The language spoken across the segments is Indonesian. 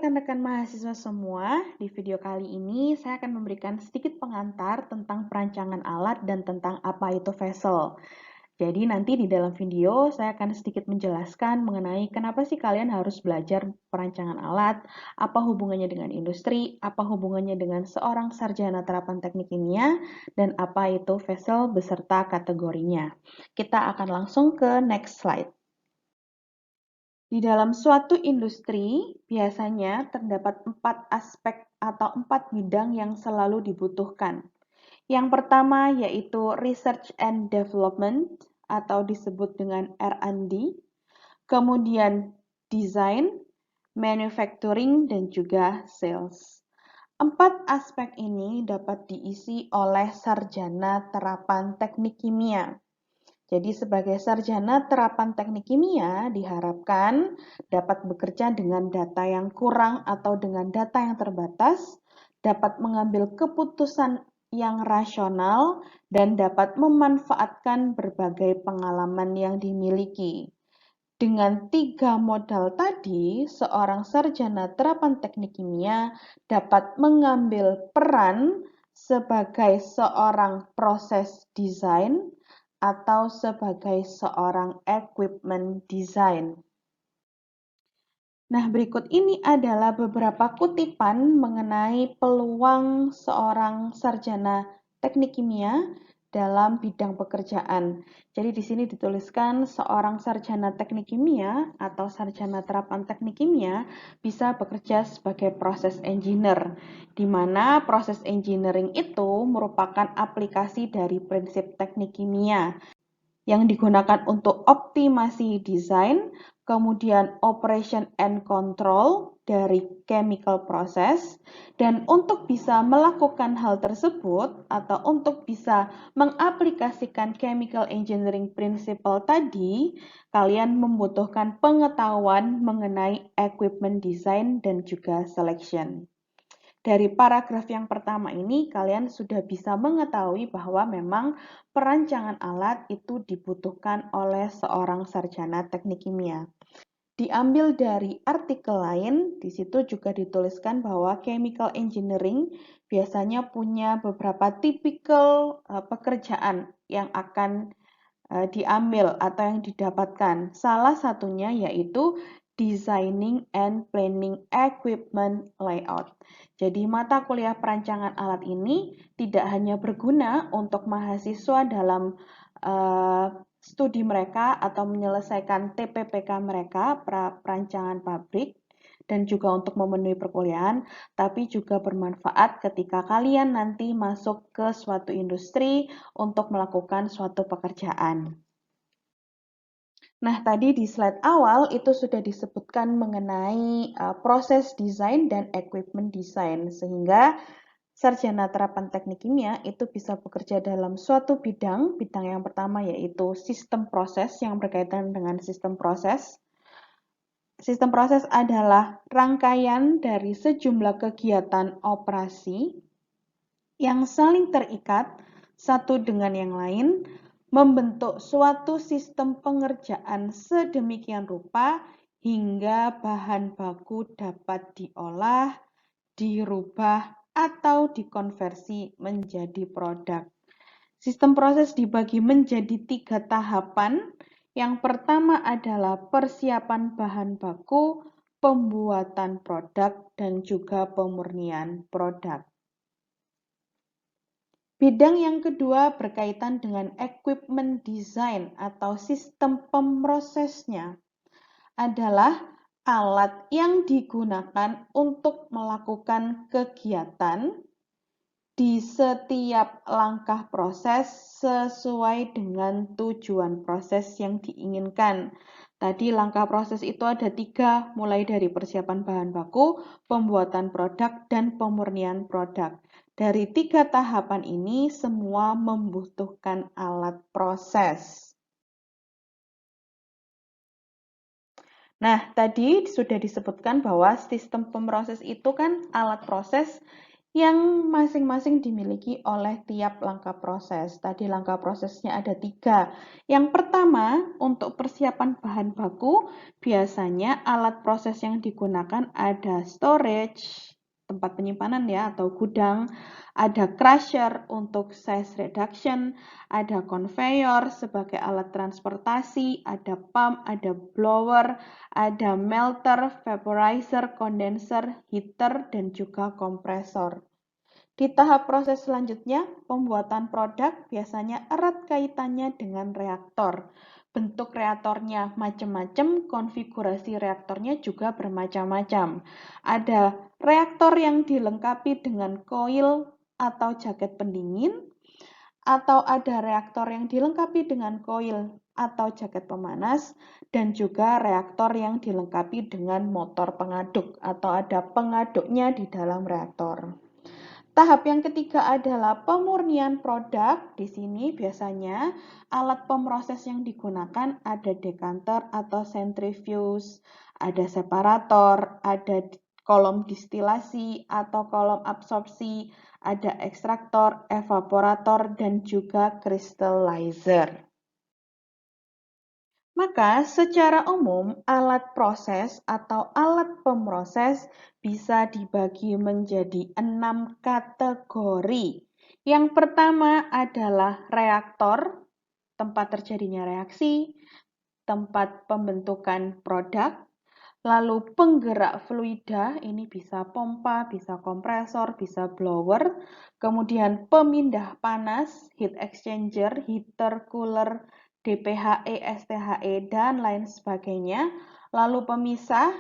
rekan-rekan mahasiswa semua, di video kali ini saya akan memberikan sedikit pengantar tentang perancangan alat dan tentang apa itu vessel. Jadi nanti di dalam video saya akan sedikit menjelaskan mengenai kenapa sih kalian harus belajar perancangan alat, apa hubungannya dengan industri, apa hubungannya dengan seorang sarjana terapan teknik kimia, dan apa itu vessel beserta kategorinya. Kita akan langsung ke next slide. Di dalam suatu industri, biasanya terdapat 4 aspek atau 4 bidang yang selalu dibutuhkan. Yang pertama yaitu Research and Development atau disebut dengan R&D, kemudian Design, Manufacturing, dan juga Sales. 4 aspek ini dapat diisi oleh sarjana terapan teknik kimia. Jadi sebagai sarjana terapan teknik kimia diharapkan dapat bekerja dengan data yang kurang atau dengan data yang terbatas, dapat mengambil keputusan yang rasional, dan dapat memanfaatkan berbagai pengalaman yang dimiliki. Dengan 3 modal tadi, seorang sarjana terapan teknik kimia dapat mengambil peran sebagai seorang proses desain atau sebagai seorang equipment design. Nah, berikut ini adalah beberapa kutipan mengenai peluang seorang sarjana teknik kimia dalam bidang pekerjaan. Jadi di sini dituliskan seorang sarjana teknik kimia atau sarjana terapan teknik kimia bisa bekerja sebagai proses engineer, di mana proses engineering itu merupakan aplikasi dari prinsip teknik kimia yang digunakan untuk optimasi desain, kemudian operation and control dari chemical process, dan untuk bisa melakukan hal tersebut atau untuk bisa mengaplikasikan chemical engineering principle tadi, kalian membutuhkan pengetahuan mengenai equipment design dan juga selection. Dari paragraf yang pertama ini, kalian sudah bisa mengetahui bahwa memang perancangan alat itu dibutuhkan oleh seorang sarjana teknik kimia. Diambil dari artikel lain, di situ juga dituliskan bahwa chemical engineering biasanya punya beberapa tipikal pekerjaan yang akan diambil atau yang didapatkan. Salah satunya yaitu Designing and Planning Equipment Layout. Jadi mata kuliah perancangan alat ini tidak hanya berguna untuk mahasiswa dalam studi mereka atau menyelesaikan TPPK mereka, perancangan pabrik, dan juga untuk memenuhi perkuliahan, tapi juga bermanfaat ketika kalian nanti masuk ke suatu industri untuk melakukan suatu pekerjaan. Nah, tadi di slide awal itu sudah disebutkan mengenai proses desain dan equipment design, sehingga sarjana terapan teknik kimia itu bisa bekerja dalam suatu bidang. Bidang yang pertama yaitu sistem proses yang berkaitan dengan sistem proses. Sistem proses adalah rangkaian dari sejumlah kegiatan operasi yang saling terikat satu dengan yang lain, membentuk suatu sistem pengerjaan sedemikian rupa hingga bahan baku dapat diolah, dirubah, atau dikonversi menjadi produk. Sistem proses dibagi menjadi 3 tahapan. Yang pertama adalah persiapan bahan baku, pembuatan produk, dan juga pemurnian produk. Bidang yang kedua berkaitan dengan equipment design atau sistem pemrosesnya adalah alat yang digunakan untuk melakukan kegiatan di setiap langkah proses sesuai dengan tujuan proses yang diinginkan. Tadi langkah proses itu ada 3, mulai dari persiapan bahan baku, pembuatan produk, dan pemurnian produk. Dari 3 tahapan ini semua membutuhkan alat proses. Nah, tadi sudah disebutkan bahwa sistem pemroses itu kan alat proses yang masing-masing dimiliki oleh tiap langkah proses. Tadi langkah prosesnya ada 3. Yang pertama, untuk persiapan bahan baku, biasanya alat proses yang digunakan ada storage, tempat penyimpanan ya, atau gudang, ada crusher untuk size reduction, ada conveyor sebagai alat transportasi, ada pump, ada blower, ada melter, vaporizer, condenser, heater, dan juga kompresor. Di tahap proses selanjutnya, pembuatan produk biasanya erat kaitannya dengan reaktor. Bentuk reaktornya macam-macam, konfigurasi reaktornya juga bermacam-macam. Ada reaktor yang dilengkapi dengan koil atau jaket pendingin, atau ada reaktor yang dilengkapi dengan koil atau jaket pemanas, dan juga reaktor yang dilengkapi dengan motor pengaduk atau ada pengaduknya di dalam reaktor. Tahap yang ketiga adalah pemurnian produk. Di sini biasanya alat pemroses yang digunakan ada dekanter atau centrifuge, ada separator, ada kolom distilasi atau kolom absorpsi, ada ekstraktor, evaporator, dan juga crystallizer. Maka secara umum alat proses atau alat pemroses bisa dibagi menjadi 6 kategori. Yang pertama adalah reaktor, tempat terjadinya reaksi, tempat pembentukan produk, lalu penggerak fluida, ini bisa pompa, bisa kompresor, bisa blower, kemudian pemindah panas, heat exchanger, heater, cooler, DPHE, STHE, dan lain sebagainya. Lalu pemisah,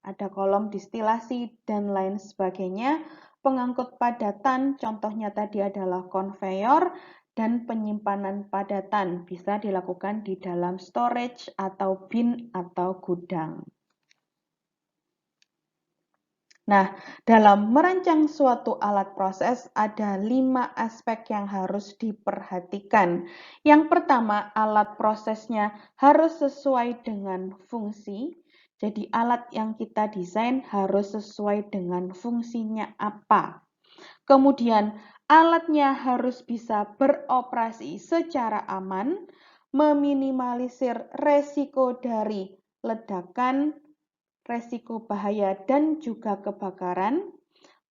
ada kolom distilasi, dan lain sebagainya. Pengangkut padatan, contohnya tadi adalah konveyor, dan penyimpanan padatan bisa dilakukan di dalam storage atau bin atau gudang. Nah, dalam merancang suatu alat proses ada 5 aspek yang harus diperhatikan. Yang pertama, alat prosesnya harus sesuai dengan fungsi. Jadi alat yang kita desain harus sesuai dengan fungsinya apa. Kemudian alatnya harus bisa beroperasi secara aman, meminimalisir resiko dari ledakan, resiko bahaya, dan juga kebakaran.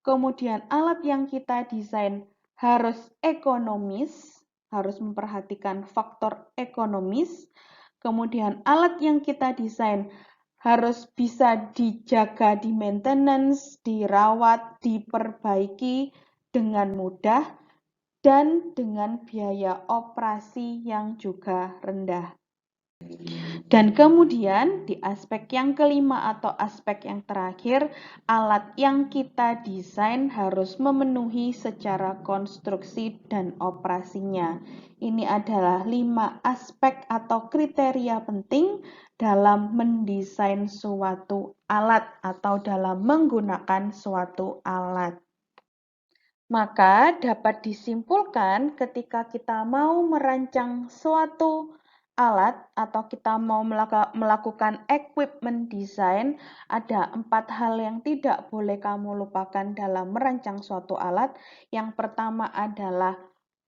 Kemudian alat yang kita desain harus ekonomis, harus memperhatikan faktor ekonomis. Kemudian alat yang kita desain harus bisa dijaga, di maintenance, dirawat, diperbaiki dengan mudah, dan dengan biaya operasi yang juga rendah. Dan kemudian di aspek yang kelima atau aspek yang terakhir, alat yang kita desain harus memenuhi secara konstruksi dan operasinya. Ini adalah 5 aspek atau kriteria penting dalam mendesain suatu alat atau dalam menggunakan suatu alat. Maka dapat disimpulkan ketika kita mau merancang suatu alat atau kita mau melakukan equipment design, ada 4 hal yang tidak boleh kamu lupakan dalam merancang suatu alat. Yang pertama adalah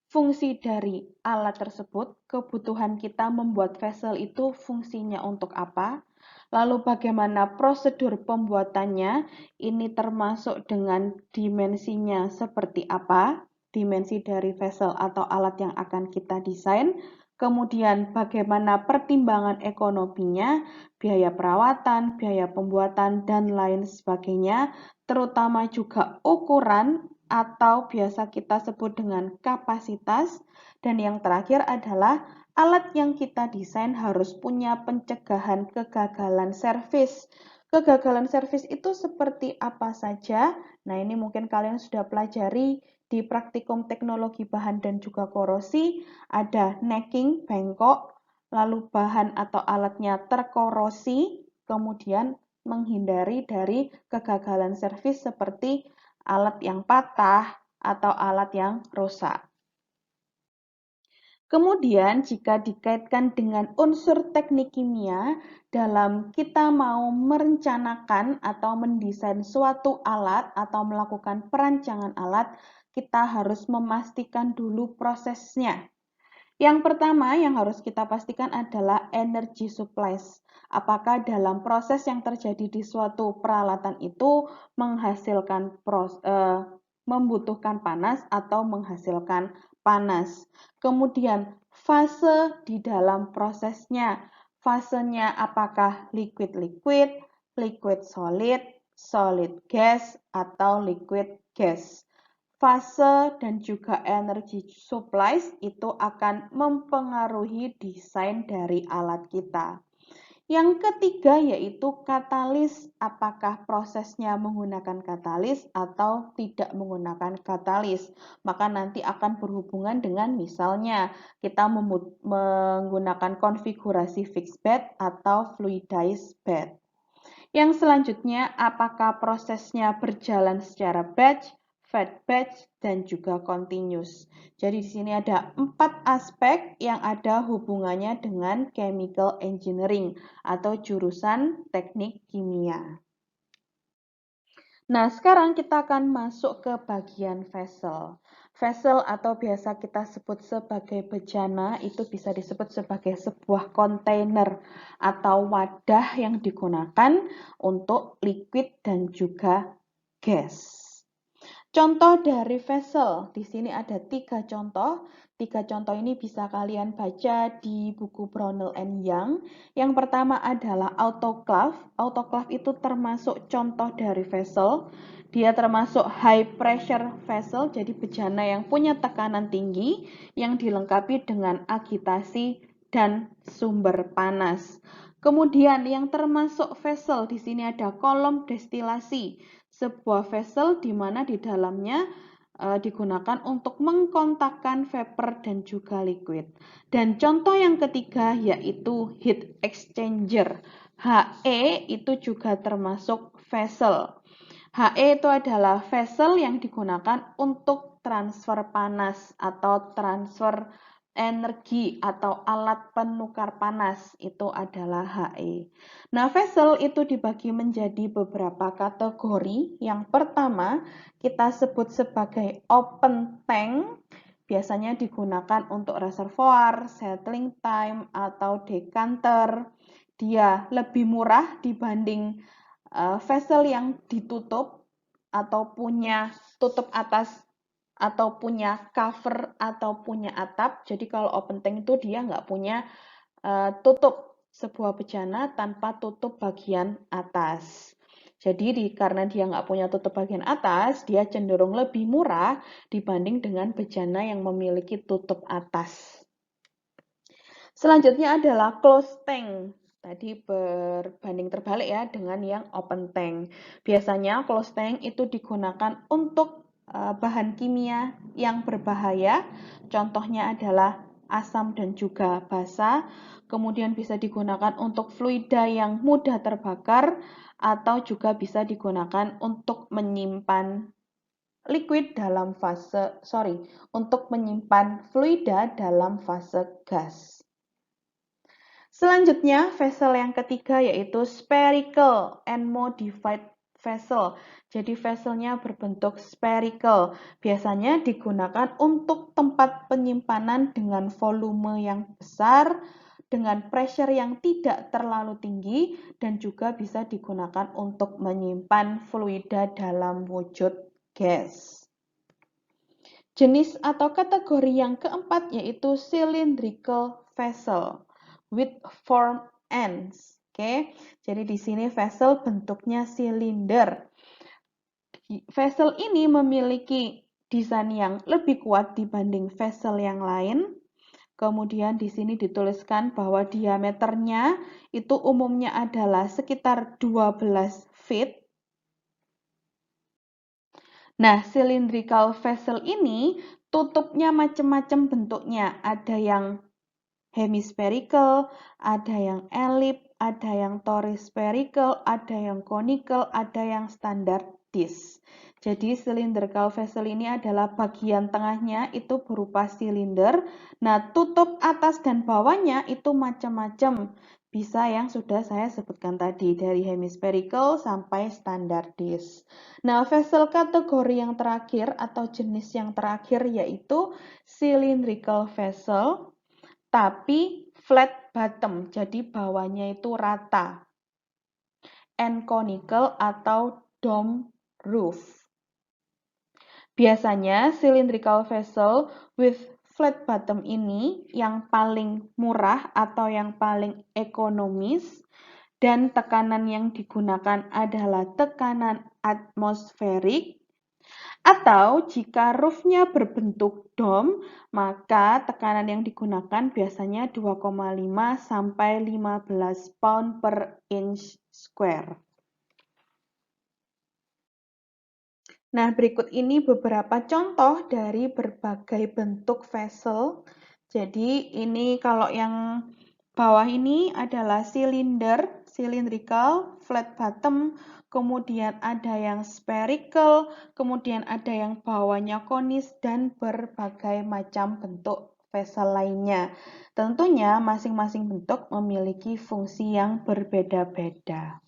fungsi dari alat tersebut, kebutuhan kita membuat vessel itu fungsinya untuk apa. Lalu bagaimana prosedur pembuatannya, ini termasuk dengan dimensinya seperti apa, dimensi dari vessel atau alat yang akan kita desain, kemudian bagaimana pertimbangan ekonominya, biaya perawatan, biaya pembuatan, dan lain sebagainya, terutama juga ukuran atau biasa kita sebut dengan kapasitas, dan yang terakhir adalah alat yang kita desain harus punya pencegahan kegagalan servis. Kegagalan servis itu seperti apa saja? Nah, ini mungkin kalian sudah pelajari di praktikum teknologi bahan dan juga korosi. Ada necking, bengkok, lalu bahan atau alatnya terkorosi, kemudian menghindari dari kegagalan servis seperti alat yang patah atau alat yang rusak. Kemudian jika dikaitkan dengan unsur teknik kimia, dalam kita mau merencanakan atau mendesain suatu alat atau melakukan perancangan alat, kita harus memastikan dulu prosesnya. Yang pertama yang harus kita pastikan adalah energy supplies. Apakah dalam proses yang terjadi di suatu peralatan itu membutuhkan panas atau menghasilkan panas. Kemudian fase di dalam prosesnya. Fasenya apakah liquid-liquid, liquid-solid, solid gas, atau liquid gas. Fase dan juga energy supplies itu akan mempengaruhi desain dari alat kita. Yang ketiga yaitu katalis, apakah prosesnya menggunakan katalis atau tidak menggunakan katalis. Maka nanti akan berhubungan dengan misalnya kita menggunakan konfigurasi fixed bed atau fluidized bed. Yang selanjutnya, apakah prosesnya berjalan secara batch, fed batch, dan juga continuous. Jadi di sini ada 4 aspek yang ada hubungannya dengan chemical engineering atau jurusan teknik kimia. Nah, sekarang kita akan masuk ke bagian vessel. Vessel atau biasa kita sebut sebagai bejana itu bisa disebut sebagai sebuah kontainer atau wadah yang digunakan untuk liquid dan juga gas. Contoh dari vessel, di sini ada 3 contoh. 3 contoh ini bisa kalian baca di buku Brownell and Young. Yang pertama adalah autoclave. Autoclave itu termasuk contoh dari vessel. Dia termasuk high pressure vessel, jadi bejana yang punya tekanan tinggi, yang dilengkapi dengan agitasi dan sumber panas. Kemudian yang termasuk vessel, di sini ada kolom destilasi. Sebuah vessel di mana di dalamnya digunakan untuk mengkontakkan vapor dan juga liquid. Dan contoh yang ketiga yaitu heat exchanger. HE itu juga termasuk vessel. HE itu adalah vessel yang digunakan untuk transfer panas atau transfer energi atau alat penukar panas, itu adalah HE. Nah, vessel itu dibagi menjadi beberapa kategori. Yang pertama, kita sebut sebagai open tank. Biasanya digunakan untuk reservoir, settling time, atau decanter. Dia lebih murah dibanding vessel yang ditutup atau punya tutup atas atau punya cover atau punya atap. Jadi kalau open tank itu dia nggak punya tutup, sebuah bejana tanpa tutup bagian atas. Jadi karena dia nggak punya tutup bagian atas, dia cenderung lebih murah dibanding dengan bejana yang memiliki tutup atas. Selanjutnya adalah closed tank. Tadi berbanding terbalik ya dengan yang open tank. Biasanya closed tank itu digunakan untuk bahan kimia yang berbahaya. Contohnya adalah asam dan juga basa. Kemudian bisa digunakan untuk fluida yang mudah terbakar atau juga bisa digunakan untuk menyimpan untuk menyimpan fluida dalam fase gas. Selanjutnya, vessel yang ketiga yaitu spherical and modified vessel. Jadi vesselnya berbentuk spherical. Biasanya digunakan untuk tempat penyimpanan dengan volume yang besar, dengan pressure yang tidak terlalu tinggi, dan juga bisa digunakan untuk menyimpan fluida dalam wujud gas. Jenis atau kategori yang keempat yaitu cylindrical vessel with form ends. Oke, jadi di sini vessel bentuknya silinder. Vessel ini memiliki desain yang lebih kuat dibanding vessel yang lain. Kemudian di sini dituliskan bahwa diameternya itu umumnya adalah sekitar 12 feet. Nah, cylindrical vessel ini tutupnya macam-macam bentuknya. Ada yang hemispherical, ada yang ellip, ada yang tori spherical, ada yang conical, ada yang standar disk. Jadi cylindrical vessel ini adalah bagian tengahnya itu berupa silinder. Nah, tutup atas dan bawahnya itu macam-macam. Bisa yang sudah saya sebutkan tadi, dari hemispherical sampai standar disk. Nah, vessel kategori yang terakhir atau jenis yang terakhir yaitu cylindrical vessel, tapi flat bottom, jadi bawahnya itu rata. And conical atau dome roof. Biasanya cylindrical vessel with flat bottom ini yang paling murah atau yang paling ekonomis dan tekanan yang digunakan adalah tekanan atmosferik, atau jika roofnya berbentuk dome, maka tekanan yang digunakan biasanya 2,5 sampai 15 pound per inch square. Nah, berikut ini beberapa contoh dari berbagai bentuk vessel. Jadi, ini kalau yang bawah ini adalah silinder, cylindrical, flat bottom, kemudian ada yang spherical, kemudian ada yang bawahnya konis, dan berbagai macam bentuk vessel lainnya. Tentunya masing-masing bentuk memiliki fungsi yang berbeda-beda.